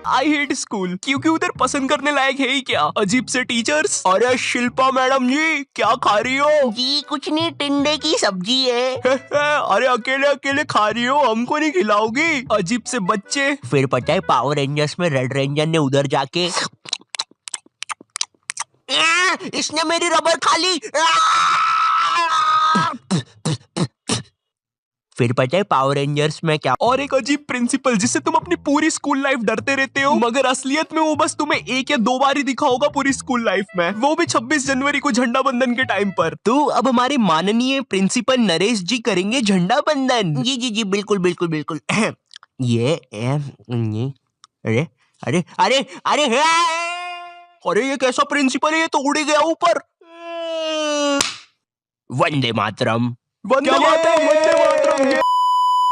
I hate school, क्योंकि उधर पसंद करने लायक है ही क्या, अजीब से टीचर्स। अरे शिल्पा मैडम जी, क्या खा रही हो? जी कुछ नहीं, टिंडे की सब्जी है। अरे अकेले अकेले खा रही हो, हमको नहीं खिलाओगी? अजीब से बच्चे। फिर पता है पावर रेंजर्स में रेड रेंजर ने उधर जाके इसने मेरी रबर खा ली। फिर पता है पावर रेंजर्स में क्या। और एक अजीब प्रिंसिपल जिससे तुम अपनी पूरी स्कूल लाइफ डरते रहते हो, मगर असलियत में वो बस तुम्हें 1 या 2 बार ही दिखा होगा पूरी स्कूल लाइफ में, वो भी 26 जनवरी को झंडा बंधन के टाइम पर। तो अब हमारे माननीय प्रिंसिपल नरेश जी करेंगे झंडा बंधन। जी जी जी बिल्कुल बिल्कुल बिल्कुल। ये अरे अरे अरे अरे अरे ये कैसा प्रिंसिपल है, ये तो उड़ ही गया ऊपर। वंदे मातरम। वंदे मातरम, वंदे मातरम।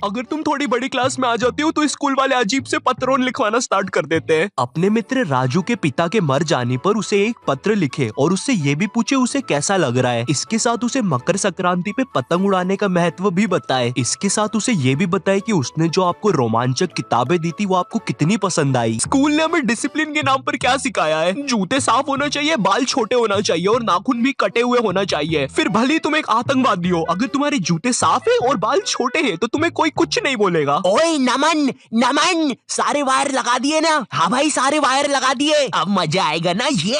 अगर तुम थोड़ी बड़ी क्लास में आ जाती हो तो स्कूल वाले अजीब से पत्रों लिखवाना स्टार्ट कर देते हैं। अपने मित्र राजू के पिता के मर जाने पर उसे एक पत्र लिखे और उससे ये भी पूछे उसे कैसा लग रहा है। इसके साथ उसे मकर संक्रांति पे पतंग उड़ाने का महत्व भी बताए। इसके साथ उसे ये भी बताए कि उसने जो आपको रोमांचक किताबें दी थी वो आपको कितनी पसंद आई। स्कूल ने हमें डिसिप्लिन के नाम पर क्या सिखाया है? जूते साफ होना चाहिए, बाल छोटे होना चाहिए और नाखून भी कटे हुए होना चाहिए। फिर भले ही तुम एक आतंकवादी हो, अगर तुम्हारे जूते साफ है और बाल छोटे हैं तो तुम्हें कोई कुछ नहीं बोलेगा। ओए नमन नमन, सारे वायर लगा दिए ना? हाँ भाई सारे वायर लगा दिए, अब मजा आएगा ना ये।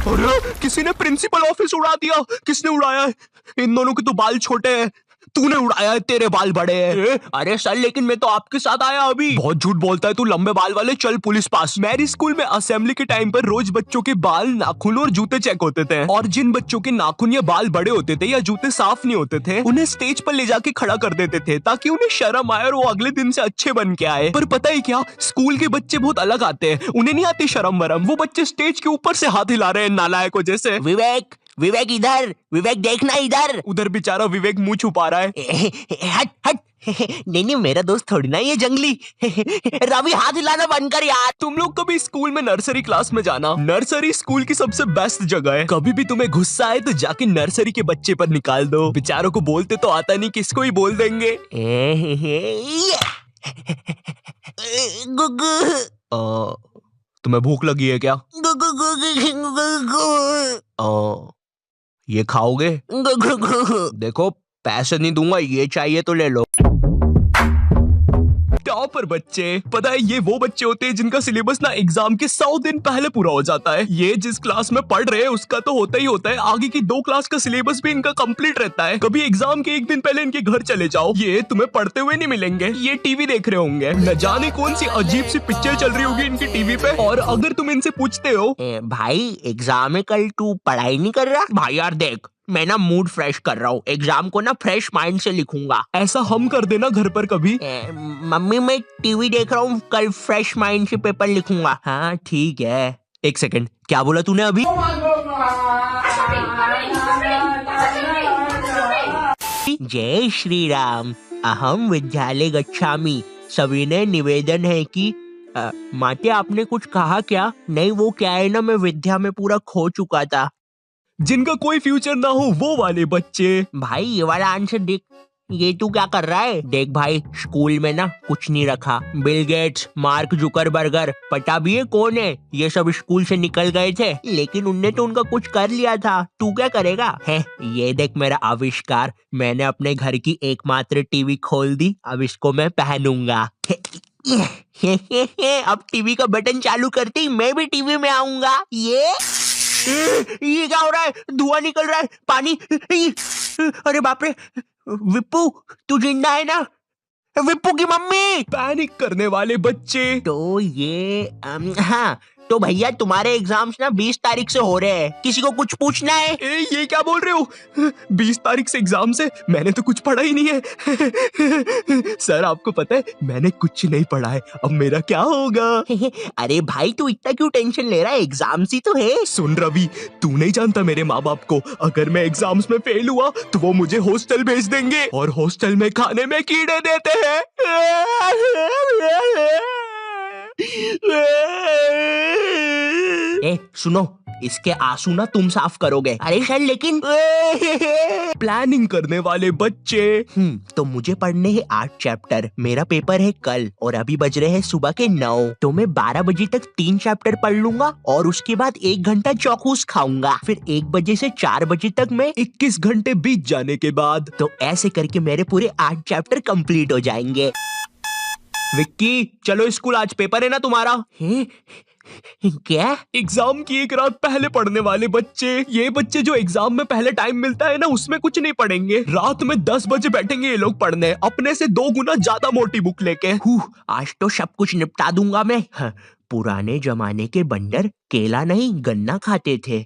अरे किसी ने प्रिंसिपल ऑफिस उड़ा दिया। किसने उड़ाया है? इन दोनों के तो बाल छोटे हैं। तूने उड़ाया है, तेरे बाल बड़े हैं। अरे सर लेकिन मैं तो आपके साथ आया अभी। बहुत झूठ बोलता है तू, लंबे बाल वाले, चल पुलिस पास। मेरी स्कूल में असेंबली के टाइम पर रोज बच्चों के बाल, नाखून और जूते चेक होते थे, और जिन बच्चों के नाखून या बाल बड़े होते थे या जूते साफ नहीं होते थे उन्हें स्टेज पर ले जाके खड़ा कर देते थे ताकि उन्हें शर्म आए और वो अगले दिन से अच्छे बन के आए। पर पता है क्या, स्कूल के बच्चे बहुत अलग आते हैं, उन्हें नहीं आती शर्म वरम। वो बच्चे स्टेज के ऊपर से हाथ हिला रहे हैं नालायकों जैसे। विवेक विवेक इधर, विवेक देखना इधर। उधर बेचारा विवेक मुंह छुपा रहा है। हट हट। नहीं नहीं मेरा दोस्त थोड़ी ना ये जंगली। रवि हाथ हिलाना बंद कर यार। तुम लोग कभी स्कूल में नर्सरी क्लास में जाना। नर्सरी स्कूल की सबसे बेस्ट जगह है। कभी भी तुम्हें गुस्सा आए तो जाके नर्सरी के बच्चे पर निकाल दो। बेचारों को बोलते तो आता नहीं, किसको ही बोल देंगे। तुम्हें भूख लगी है क्या? ये खाओगे? देखो पैसे नहीं दूंगा, ये चाहिए तो ले लो। टॉपर बच्चे, पता है ये वो बच्चे होते हैं जिनका सिलेबस ना एग्जाम के 100 दिन पहले पूरा हो जाता है। ये जिस क्लास में पढ़ रहे हैं उसका तो होता ही होता है, आगे की 2 क्लास का सिलेबस भी इनका कंप्लीट रहता है। कभी एग्जाम के 1 दिन पहले इनके घर चले जाओ, ये तुम्हें पढ़ते हुए नहीं मिलेंगे, ये टीवी देख रहे होंगे। न जाने कौन सी अजीब सी पिक्चर चल रही होगी इनकी टीवी पे। और अगर तुम इनसे पूछते हो भाई एग्जाम है कल, तू पढ़ाई नहीं कर रहा? भाई यार देख, मैं ना मूड फ्रेश कर रहा हूँ, एग्जाम को ना फ्रेश माइंड से लिखूंगा। ऐसा हम कर देना घर पर कभी। मम्मी मैं टीवी देख रहा हूँ, कल फ्रेश माइंड से पेपर लिखूंगा। हाँ ठीक है। 1 सेकंड, क्या बोला तूने अभी? जय श्री राम, अहम विद्यालय गच्छामि। सविनय निवेदन है कि माते आपने कुछ कहा क्या? नहीं वो क्या है ना, मैं विद्या में पूरा खो चुका था। जिनका कोई फ्यूचर ना हो वो वाले बच्चे। भाई ये वाला आंसर देख, ये तू क्या कर रहा है? देख भाई स्कूल में ना कुछ नहीं रखा। बिल गेट्स, मार्क जुकरबर्गर, पता भी है कौन है, ये सब स्कूल से निकल गए थे, लेकिन उनने तो उनका कुछ कर लिया था। तू क्या करेगा? है ये देख मेरा आविष्कार, मैंने अपने घर की एकमात्र टीवी खोल दी, अब इसको मैं पहनूंगा। अब टीवी का बटन चालू करते ही मैं भी टीवी में आऊंगा। ये क्या हो रहा है? धुआं निकल रहा है, पानी। अरे बाप रे, विप्पू तू जिंदा है ना? विप्पू की मम्मी। पैनिक करने वाले बच्चे। तो ये हाँ तो भैया तुम्हारे एग्जाम्स ना 20 तारीख से हो रहे हैं, किसी को कुछ पूछना है? ये क्या बोल रहे हो? 20 तारीख से एग्जाम से? मैंने तो कुछ पढ़ा ही नहीं है। सर आपको पता है मैंने कुछ नहीं पढ़ा है, अब मेरा क्या होगा? अरे भाई तू इतना क्यों टेंशन ले रहा है, एग्जाम्स ही तो है। सुन रवि, तू नहीं जानता मेरे माँ बाप को, अगर मैं एग्जाम्स में फेल हुआ तो वो मुझे हॉस्टल भेज देंगे, और हॉस्टल में खाने में कीड़े देते हैं। सुनो, इसके आंसू ना तुम साफ करोगे। अरे सर लेकिन प्लानिंग करने वाले बच्चे। तो मुझे पढ़ने हैं 8 चैप्टर, मेरा पेपर है कल और अभी बज रहे हैं सुबह के 9, तो मैं 12 बजे तक 3 चैप्टर पढ़ लूंगा और उसके बाद 1 घंटा चौकूस खाऊंगा, फिर 1 बजे से 4 बजे तक मैं 21 घंटे बीत जाने के बाद तो ऐसे करके मेरे पूरे 8 चैप्टर कंप्लीट हो जाएंगे। विक्की चलो स्कूल, आज पेपर है ना तुम्हारा। क्या? एग्जाम की एक रात पहले पढ़ने वाले बच्चे, ये बच्चे जो एग्जाम में पहले टाइम मिलता है ना उसमें कुछ नहीं पढ़ेंगे, रात में 10 बजे बैठेंगे ये लोग पढ़ने, अपने से 2 गुना ज्यादा मोटी बुक लेके। आज तो सब कुछ निपटा दूंगा मैं। पुराने जमाने के बंदर केला नहीं गन्ना खाते थे।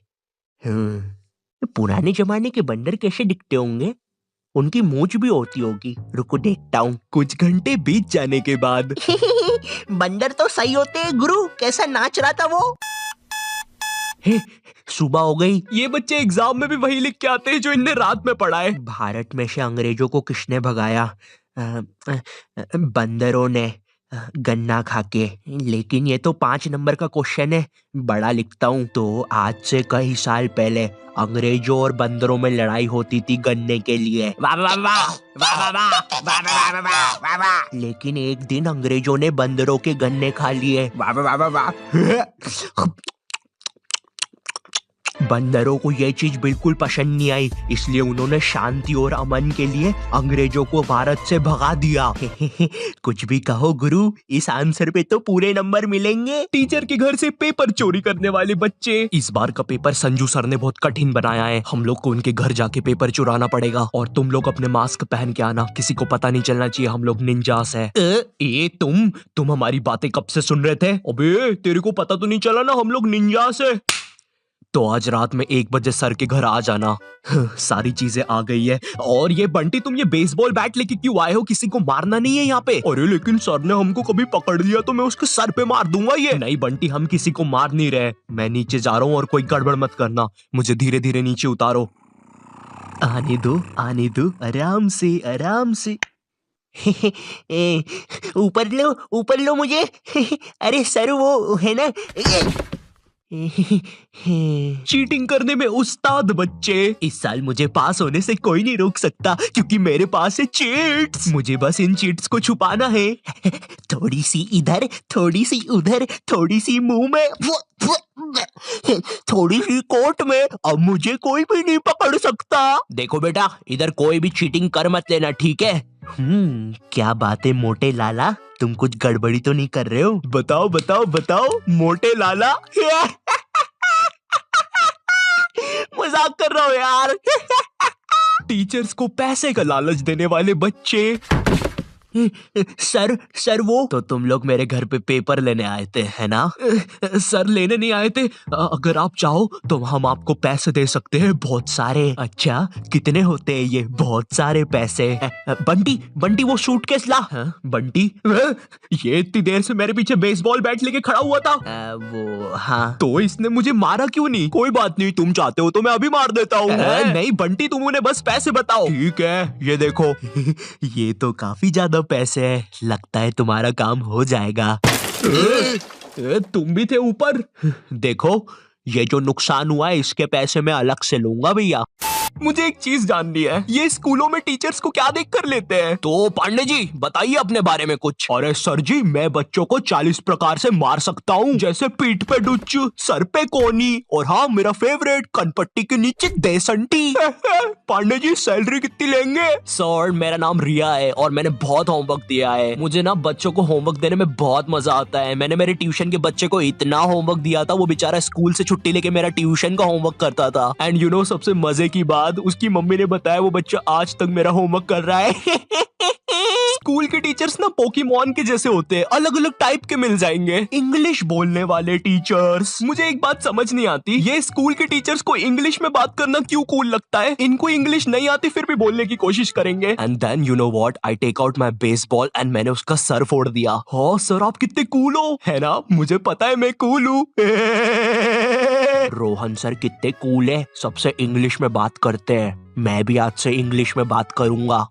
पुराने जमाने के बंदर कैसे दिखते होंगे? उनकी मूंछ भी होती होगी, रुको देखता हूँ। कुछ घंटे बीत जाने के बाद बंदर तो सही होते हैं गुरु, कैसा नाच रहा था वो। सुबह हो गई। ये बच्चे एग्जाम में भी वही लिख के आते हैं जो इनने रात में पढ़ा है। भारत में से अंग्रेजों को किसने भगाया? बंदरों ने, गन्ना खाके। लेकिन ये तो 5 नंबर का क्वेश्चन है, बड़ा लिखता हूँ। तो आज से कई साल पहले अंग्रेजों और बंदरों में लड़ाई होती थी गन्ने के लिए। वाह वाह वाह, वाह वाह वाह, वाह वाह वाह, वाह वाह वाह। लेकिन एक दिन अंग्रेजों ने बंदरों के गन्ने खा लिए। वाह वाह वाह वाह। बंदरों को ये चीज बिल्कुल पसंद नहीं आई, इसलिए उन्होंने शांति और अमन के लिए अंग्रेजों को भारत से भगा दिया। कुछ भी कहो गुरु, इस आंसर पे तो पूरे नंबर मिलेंगे। टीचर के घर से पेपर चोरी करने वाले बच्चे। इस बार का पेपर संजू सर ने बहुत कठिन बनाया है, हम लोग को उनके घर जाके पेपर चुराना पड़ेगा और तुम लोग अपने मास्क पहन के आना, किसी को पता नहीं चलना चाहिए हम लोग निंजास है। ये तुम हमारी बातें कब से सुन रहे थे? अबे तेरे को पता तो नहीं चला ना हम लोग निंजास है। तो आज रात में 1 बजे सर के घर आ जाना। सारी चीजें आ गई है। और ये बंटी, तुम ये बेसबॉल बैट लेके क्यों आए हो? किसी को मारना नहीं है यहाँ पे। अरे लेकिन सर ने हमको कभी पकड़ लिया तो मैं उसके सर पे मार दूंगा। ये नहीं बंटी, हम किसी को मार नहीं रहे। मैं नीचे जा रहा हूँ और कोई गड़बड़ मत करना, मुझे धीरे धीरे नीचे उतारो। आने दो आराम से आराम से। ऊपर लो मुझे। अरे सर वो है ना। चीटिंग करने में उस्ताद बच्चे। इस साल मुझे पास होने से कोई नहीं रोक सकता क्योंकि मेरे पास है चीट्स। मुझे बस इन चीट्स को छुपाना है। थोड़ी सी इधर, थोड़ी सी उधर, थोड़ी सी मुंह में, थोड़ी सी कोट में, अब मुझे कोई भी नहीं पकड़ सकता। देखो बेटा, इधर कोई भी चीटिंग कर मत लेना, ठीक है? क्या बात है मोटे लाला, तुम कुछ गड़बड़ी तो नहीं कर रहे हो? बताओ मोटे लाला। मजाक कर रहा हूँ यार। टीचर्स को पैसे का लालच देने वाले बच्चे। सर वो तो तुम लोग मेरे घर पे पेपर लेने आए थे, है ना? सर लेने नहीं आए थे, अगर आप चाहो तो हम आपको पैसे दे सकते हैं, बहुत सारे। अच्छा कितने होते हैं ये? बहुत सारे पैसे। बंटी वो सूटकेस ला। बंटी ये इतनी देर से मेरे पीछे बेसबॉल बैट लेके खड़ा हुआ था। वो हाँ। तो इसने मुझे मारा क्यों नहीं? कोई बात नहीं, तुम चाहते हो तो मैं अभी मार देता हूँ। नहीं बंटी, तुम उन्हें बस पैसे बताओ। ठीक है, ये देखो। ये तो काफी ज्यादा पैसे है, लगता है तुम्हारा काम हो जाएगा। तुम भी थे ऊपर। देखो ये जो नुकसान हुआ है इसके पैसे मैं अलग से लूंगा भैया। मुझे एक चीज जाननी है, ये स्कूलों में टीचर्स को क्या देख कर लेते हैं? तो पांडे जी बताइए अपने बारे में कुछ। अरे सर जी, मैं बच्चों को 40 प्रकार से मार सकता हूँ, जैसे पीठ पे डुच, सर पे कोनी, और हाँ मेरा फेवरेट, कनपट्टी के नीचे देसंटी। पांडे जी सैलरी कितनी लेंगे? सर मेरा नाम रिया है और मैंने बहुत होमवर्क दिया है। मुझे ना बच्चों को होमवर्क देने में बहुत मजा आता है। मैंने मेरे ट्यूशन के बच्चे को इतना होमवर्क दिया था, वो बेचारा स्कूल से छुट्टी लेके मेरा ट्यूशन का होमवर्क करता था। एंड यू नो सबसे मजे की बात, उसकी मम्मी ने बताया वो बच्चा आज तक मेरा होमवर्क कर रहा है। स्कूल के टीचर्स ना पोकेमॉन के जैसे होते हैं, अलग अलग टाइप के मिल जाएंगे। इंग्लिश बोलने वाले टीचर्स। मुझे एक बात समझ नहीं आती, ये स्कूल के टीचर्स को इंग्लिश में बात करना क्यों कूल लगता है? इनको इंग्लिश नहीं आती फिर भी बोलने की कोशिश करेंगे। And then you know what, I take out my baseball and मैंने उसका सर फोड़ दिया। हाँ सर आप कितने कूल हो, है ना? मुझे पता है मैं कूल हूँ। रोहन सर कितने कूल है, सबसे इंग्लिश में बात करते हैं। मैं भी आज से इंग्लिश में बात करूंगा।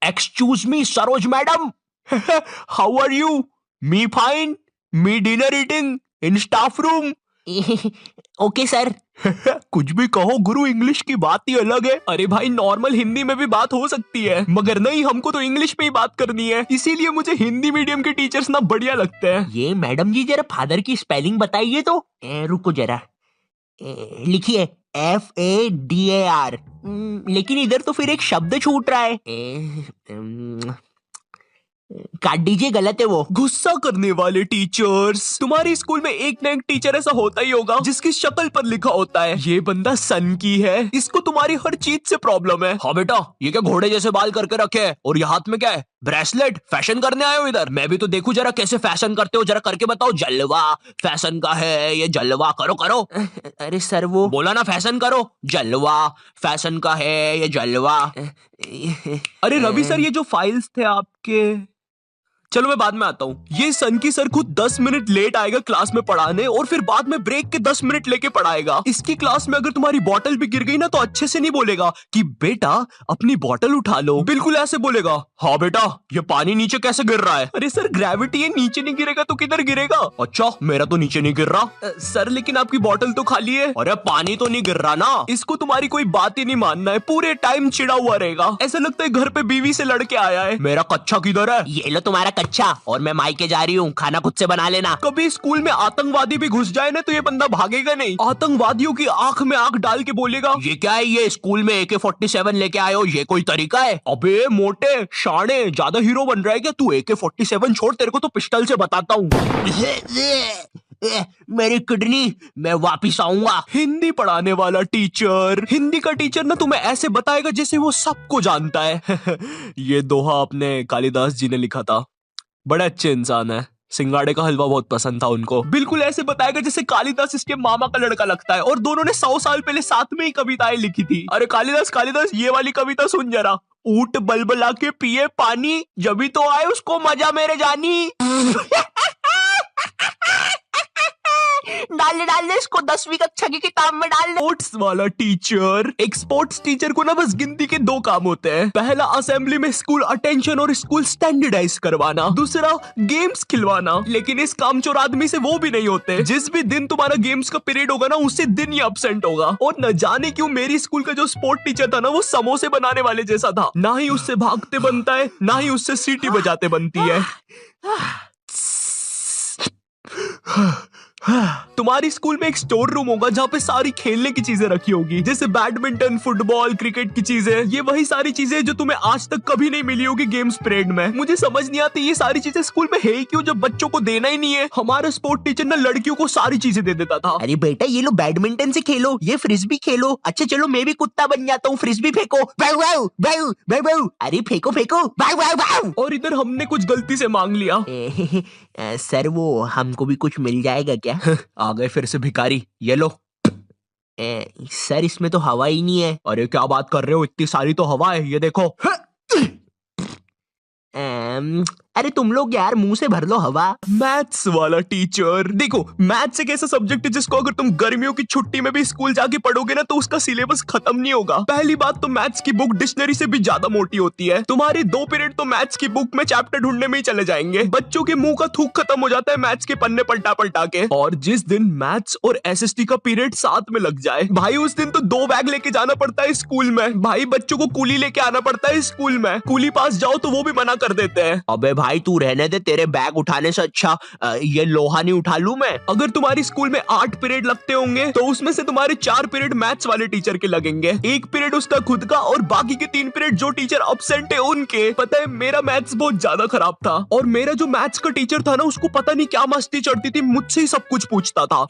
Excuse me Saroj madam. How are you? Me fine, me dinner eating in staff room. Okay sir. कुछ भी कहो गुरु, इंग्लिश की बात ही अलग है। अरे भाई नॉर्मल हिंदी में भी बात हो सकती है, मगर नहीं, हमको तो इंग्लिश में ही बात करनी है, इसीलिए मुझे हिंदी मीडियम के टीचर्स ना बढ़िया लगते हैं। ये मैडम जी जरा फादर की स्पेलिंग बताइए तो। रुको जरा, लिखिए FADAR। लेकिन इधर तो फिर एक शब्द छूट रहा है। काट दीजिए, गलत है वो। गुस्सा करने वाले टीचर्स। तुम्हारे स्कूल में एक ना एक टीचर ऐसा होता ही होगा जिसकी शक्ल पर लिखा होता है ये बंदा सन की है, इसको तुम्हारी हर चीज से प्रॉब्लम है। हाँ बेटा, ये क्या घोड़े जैसे बाल करके रखे है, और ये हाथ में क्या है, ब्रेसलेट? फैशन करने आए हो इधर? मैं भी तो देखूं जरा कैसे फैशन करते हो, जरा करके बताओ। जलवा फैशन का है ये, जलवा करो करो। अरे सर वो बोला ना फैशन करो, जलवा फैशन का है ये, जलवा। अरे रवि सर, ये जो फाइल्स थे आपके, चलो मैं बाद में आता हूँ। ये सन की सर खुद 10 मिनट लेट आएगा क्लास में पढ़ाने, और फिर बाद में ब्रेक के 10 मिनट लेके पढ़ाएगा। इसकी क्लास में अगर तुम्हारी बॉटल भी गिर गई ना तो अच्छे से नहीं बोलेगा कि बेटा अपनी बॉटल उठा लो, बिल्कुल ऐसे बोलेगा, हाँ बेटा ये पानी नीचे कैसे गिर रहा है। अरे सर ग्रेविटी है, नीचे नहीं गिरेगा तो किधर गिरेगा? अच्छा मेरा तो नीचे नहीं गिर रहा। सर लेकिन आपकी बॉटल तो खाली है। अरे पानी तो नहीं गिर रहा ना। इसको तुम्हारी कोई बात ही नहीं मानना है, पूरे टाइम चिड़ा हुआ रहेगा, ऐसा लगता है घर पे बीवी से लड़के आया है। मेरा कच्चा किधर है? ये लो तुम्हारा अच्छा, और मैं मायके जा रही हूँ, खाना खुद से बना लेना। कभी स्कूल में आतंकवादी भी घुस जाए ना तो ये बंदा भागेगा नहीं, आतंकवादियों की आंख में आंख डाल के बोलेगा, ये क्या है, ये स्कूल में AK-47 लेके आए हो, ये कोई तरीका है? अबे मोटे शाणे, ज्यादा हीरो बन रहा है क्या तू? AK-47 छोड़, तेरे को तो पिस्टल से बताता हूँ। मेरी किडनी, मैं वापिस आऊंगा। हिंदी पढ़ाने वाला टीचर, हिंदी का टीचर ना तुम्हें ऐसे बताएगा जैसे वो सबको जानता है। ये दोहा अपने कालिदास जी ने लिखा था, बड़े अच्छे इंसान है, सिंगाड़े का हलवा बहुत पसंद था उनको। बिल्कुल ऐसे बताएगा जैसे कालिदास इसके मामा का लड़का लगता है, और दोनों ने 100 साल पहले साथ में ही कविताएं लिखी थी। अरे कालिदास कालिदास, ये वाली कविता सुन जरा। ऊंट बलबला के पिए पानी, जभी तो आए उसको मजा मेरे जानी। डाल दे इसको 10वीं कक्षा की किताब में डाल दे। स्पोर्ट्स वाला टीचर, एक स्पोर्ट्स टीचर को ना बस गिनती के 2 काम होते हैं। पहला असेंबली में स्कूल अटेंशन और स्कूल स्टैंडर्डाइज करवाना, दूसरा गेम्स खिलवाना। लेकिन इस कामचोर आदमी से वो भी नहीं होते। जिस भी दिन तुम्हारा गेम्स का पीरियड होगा ना, उसी दिन ही एब्सेंट होगा। और न जाने क्यों मेरी स्कूल का जो स्पोर्ट टीचर था ना, वो समोसे बनाने वाले जैसा था, ना ही उससे भागते बनता है, ना ही उससे सीटी बजाते बनती है। तुम्हारी स्कूल में एक स्टोर रूम होगा जहाँ पे सारी खेलने की चीजें रखी होगी, जैसे बैडमिंटन, फुटबॉल, क्रिकेट की चीजें। ये वही सारी चीजें जो तुम्हें आज तक कभी नहीं मिली होगी गेम्स पीरियड में। मुझे समझ नहीं आती ये सारी चीजें स्कूल में है ही क्यों, जब बच्चों को देना ही नहीं है। हमारा स्पोर्ट टीचर ना लड़कियों को सारी चीजें दे देता था। अरे बेटा ये लो बैडमिंटन से खेलो, ये फ्रिस्बी खेलो। अच्छा चलो मैं भी कुत्ता बन जाता हूँ, फ्रिस्बी फेंको। Wow wow wow wow wow. अरे फेंको फेंको, वाउ वाउ वाउ। और इधर हमने कुछ गलती से मांग लिया। सर वो हमको भी कुछ मिल जाएगा क्या? आ गए फिर से भिखारी, ये लो। सर इसमें तो हवा ही नहीं है। अरे क्या बात कर रहे हो, इतनी सारी तो हवा है, ये देखो। अरे तुम लोग यार मुंह से भर लो हवा। मैथ्स वाला टीचर, देखो मैथ्स एक ऐसा सब्जेक्ट है जिसको अगर तुम गर्मियों की छुट्टी में भी स्कूल जाके पढ़ोगे ना तो उसका सिलेबस खत्म नहीं होगा। पहली बात तो मैथ्स की बुक डिक्शनरी से भी ज्यादा मोटी होती है। तुम्हारे 2 पीरियड तो मैथ्स की बुक में चैप्टर ढूंढने में ही चले जाएंगे। बच्चों के मुंह का थूक खत्म हो जाता है मैथ्स के पन्ने पलटा पलटा के। और जिस दिन मैथ्स और SST का पीरियड साथ में लग जाए भाई, उस दिन तो 2 बैग लेके जाना पड़ता है स्कूल में। भाई बच्चों को कूली लेके आना पड़ता है स्कूल में, कूली पास जाओ तो वो भी मना कर देते हैं। अबे भाई तू रहने दे, तेरे बैग उठाने से अच्छा ये लोहा नहीं उठा लूं मैं। अगर तुम्हारी स्कूल में 8 पीरियड लगते होंगे तो उसमें से तुम्हारे 4 पीरियड मैथ्स वाले टीचर के लगेंगे, 1 पीरियड उसका खुद का, और बाकी के 3 पीरियड जो टीचर एब्सेंट है उनके। पता है मेरा मैथ्स बहुत ज्यादा खराब था, और मेरा जो मैथ्स का टीचर था ना उसको पता नहीं क्या मस्ती चढ़ती थी, मुझसे ही सब कुछ पूछता था।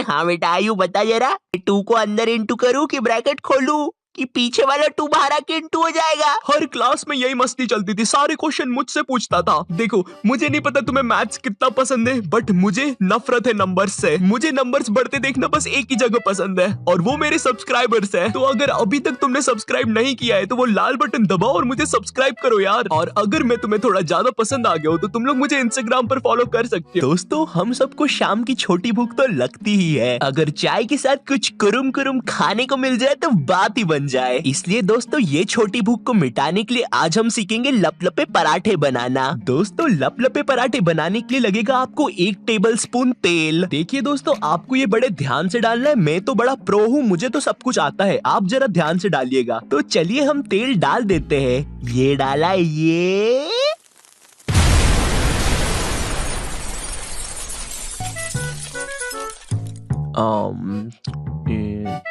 हाँ बेटा आयु बता जरा, 2 को अंदर इंटू करूं कि ब्रैकेट खोलूं कि पीछे वाला 2 बाहर आके इंटू हो जाएगा। हर क्लास में यही मस्ती चलती थी, सारे क्वेश्चन मुझसे पूछता था। देखो मुझे नहीं पता तुम्हें मैथ्स कितना पसंद है, बट मुझे नफरत है नंबर्स से। मुझे नंबर्स बढ़ते देखना बस एक ही जगह पसंद है, और वो मेरे सब्सक्राइबर्स है। तो अगर अभी तक तुमने सब्सक्राइब नहीं किया है तो वो लाल बटन दबाओ और मुझे सब्सक्राइब करो यार। और अगर मैं तुम्हें थोड़ा ज्यादा पसंद आ गया हो तो तुम लोग मुझे इंस्टाग्राम पर फॉलो कर सकते हो। दोस्तों हम सबको शाम की छोटी भूख तो लगती ही है, अगर चाय के साथ कुछ कुरुम कुरुम खाने को मिल जाए तो बात ही बन बन जाए। इसलिए दोस्तों ये छोटी भूख को मिटाने के लिए आज हम सीखेंगे लपलपे पराठे बनाना। दोस्तों लपलपे पराठे बनाने के लिए लगेगा आपको 1 टेबलस्पून तेल। देखिए दोस्तों आपको ये बड़े ध्यान से डालना है, मैं तो बड़ा प्रो हूँ, मुझे तो सब कुछ आता है, आप जरा ध्यान से डालिएगा। तो चलिए हम तेल डाल देते हैं। ये डाला, ये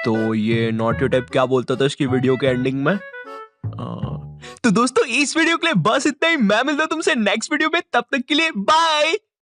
तो ये नॉटी टाइप क्या बोलता था इसकी वीडियो के एंडिंग में। तो दोस्तों इस वीडियो के लिए बस इतना ही। मैं मिलता हूं तुमसे नेक्स्ट वीडियो में, तब तक के लिए बाय।